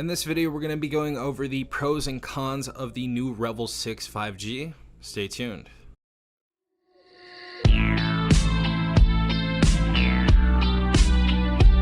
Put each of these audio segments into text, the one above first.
In this video, we're going to be going over the pros and cons of the new Revvl 6 5G. Stay tuned.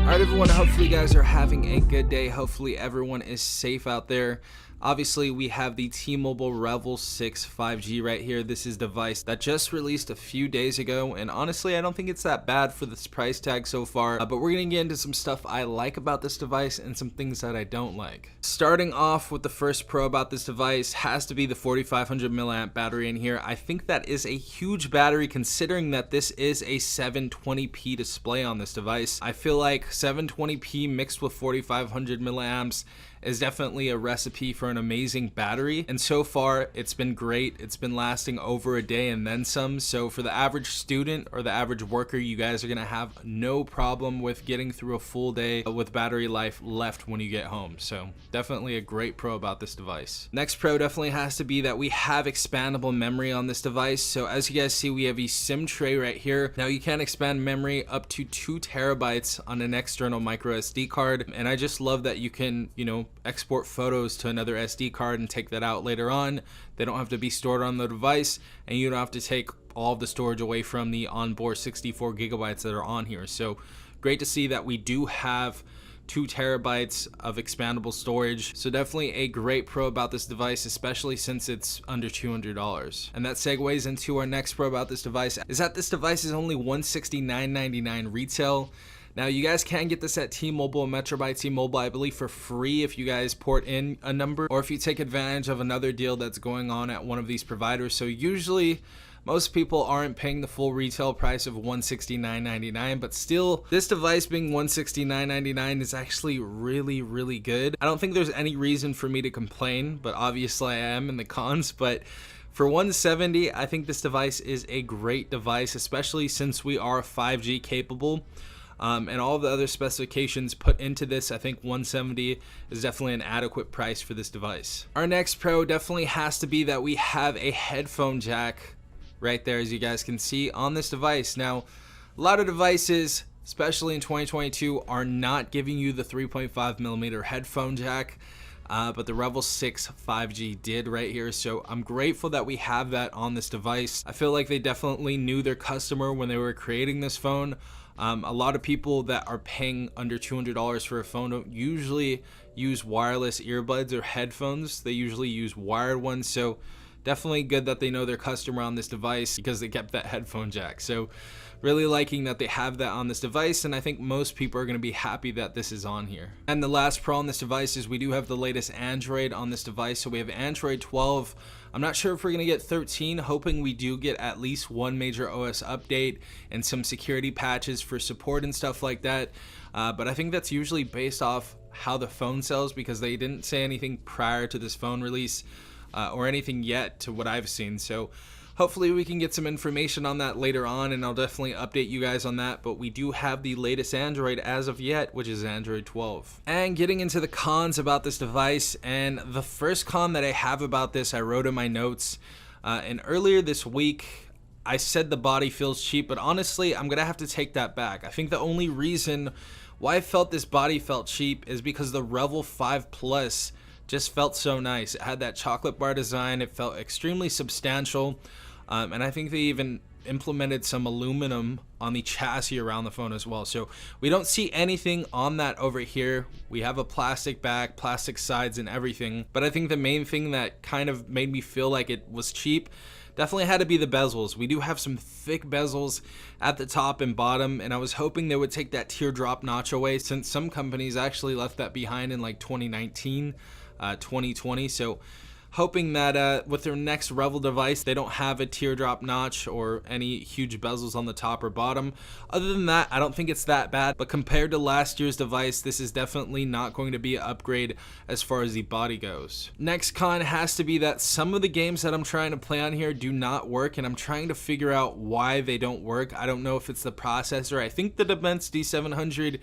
Alright everyone, hopefully you guys are having a good day. Hopefully everyone is safe out there. Obviously we have the T-Mobile Revvl 6 5G right here. This is a device that just released a few days ago, and honestly I don't think it's that bad for this price tag so far, but we're going to get into some stuff I like about this device and some things that I don't like. Starting off with the first pro about this device has to be the 4500 milliamp battery in here. I think that is a huge battery considering that this is a 720p display on this device. I feel like 720p mixed with 4500 milliamps is definitely a recipe for an amazing battery, and so far it's been great. It's been lasting over a day and then some, so for the average student or the average worker, you guys are gonna have no problem with getting through a full day with battery life left when you get home. So definitely a great pro about this device. Next pro definitely has to be that we have expandable memory on this device. So as you guys see, we have a SIM tray right here. Now you can expand memory up to 2 terabytes on an external micro SD card, and I just love that you can, export photos to another SD card and take that out later on. They don't have to be stored on the device, and you don't have to take all of the storage away from the onboard 64 gigabytes that are on here. So great to see that we do have 2 terabytes of expandable storage. So definitely a great pro about this device, especially since it's under $200. And that segues into our next pro about this device, is that this device is only $169.99 retail. Now you guys can get this at T-Mobile and Metro by T-Mobile, I believe for free if you guys port in a number, or if you take advantage of another deal that's going on at one of these providers. So usually most people aren't paying the full retail price of $169.99, but still this device being $169.99 is actually really good. I don't think there's any reason for me to complain, but obviously I am in the cons. But for $170, I think this device is a great device, especially since we are 5G capable. And all the other specifications put into this, I think $170 is definitely an adequate price for this device. Our next pro definitely has to be that we have a headphone jack right there, as you guys can see on this device. Now, a lot of devices, especially in 2022, are not giving you the 3.5 millimeter headphone jack, but the Revvl 6 5G did right here. So I'm grateful that we have that on this device. I feel like they definitely knew their customer when they were creating this phone. A lot of people that are paying under $200 for a phone don't usually use wireless earbuds or headphones. They usually use wired ones. So definitely good that they know their customer on this device because they kept that headphone jack. So really liking that they have that on this device, and I think most people are going to be happy that this is on here. And the last pro on this device is we do have the latest Android on this device. So we have Android 12. I'm not sure if we're going to get 13, hoping we do get at least one major OS update and some security patches for support and stuff like that. But I think that's usually based off how the phone sells, because they didn't say anything prior to this phone release or anything yet to what I've seen. So hopefully we can get some information on that later on, and I'll definitely update you guys on that. But we do have the latest Android as of yet, which is Android 12. And getting into the cons about this device, and the first con that I have about this, I wrote in my notes, and earlier this week I said the body feels cheap, but honestly I'm gonna have to take that back. I think the only reason why I felt this body felt cheap is because the Revvl 5 Plus just felt so nice. It had that chocolate bar design, it felt extremely substantial. And I think they even implemented some aluminum on the chassis around the phone as well. So we don't see anything on that over here. We have a plastic back, plastic sides and everything. But I think the main thing that kind of made me feel like it was cheap definitely had to be the bezels. We do have some thick bezels at the top and bottom, and I was hoping they would take that teardrop notch away, since some companies actually left that behind in like 2019, 2020. So hoping that with their next Revvl device, they don't have a teardrop notch or any huge bezels on the top or bottom. Other than that, I don't think it's that bad, but compared to last year's device, this is definitely not going to be an upgrade as far as the body goes. Next con has to be that some of the games that I'm trying to play on here do not work, and I'm trying to figure out why they don't work. I don't know if it's the processor. I think the Dimensity 700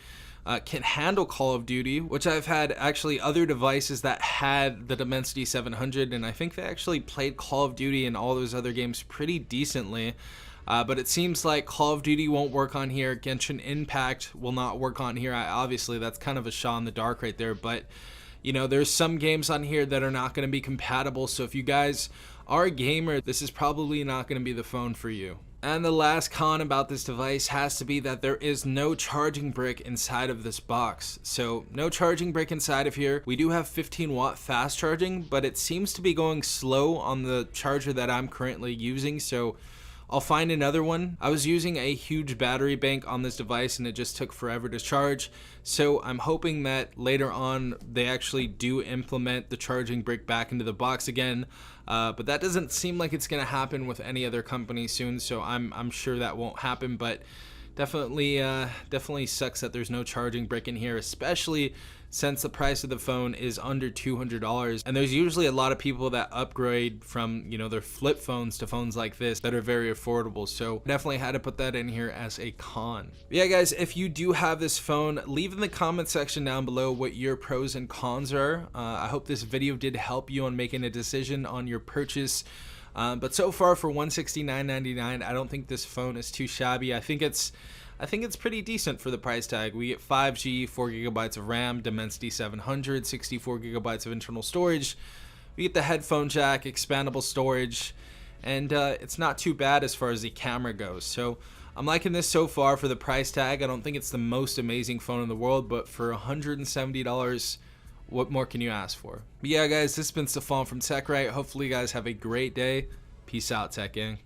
can handle Call of Duty, which I've had actually other devices that had the Dimensity 700, and I think they actually played Call of Duty and all those other games pretty decently. But it seems like Call of Duty won't work on here. Genshin Impact will not work on here. Obviously, that's kind of a shot in the dark right there, but You know, there's some games on here that are not going to be compatible, so if you guys are a gamer, this is probably not going to be the phone for you. And the last con about this device has to be that there is no charging brick inside of this box. So no charging brick inside of here. We do have 15-watt fast charging, but it seems to be going slow on the charger that I'm currently using, so I'll find another one. I was using a huge battery bank on this device and it just took forever to charge. So I'm hoping that later on they actually do implement the charging brick back into the box again. But that doesn't seem like it's gonna happen with any other company soon. So I'm sure that won't happen, but definitely sucks that there's no charging brick in here, especially since the price of the phone is under $200, and there's usually a lot of people that upgrade from, you know, their flip phones to phones like this that are very affordable. So definitely had to put that in here as a con. But yeah, guys, if you do have this phone, leave in the comment section down below what your pros and cons are. I hope this video did help you on making a decision on your purchase. But so far for $169.99, I don't think this phone is too shabby. I think it's pretty decent for the price tag. We get 5G, 4GB of RAM, Dimensity 700, 64GB of internal storage. We get the headphone jack, expandable storage, and it's not too bad as far as the camera goes. So I'm liking this so far for the price tag. I don't think it's the most amazing phone in the world, but for $170, what more can you ask for? But yeah, guys, this has been Stefan from TechRight. Hopefully you guys have a great day. Peace out, Tech Gang.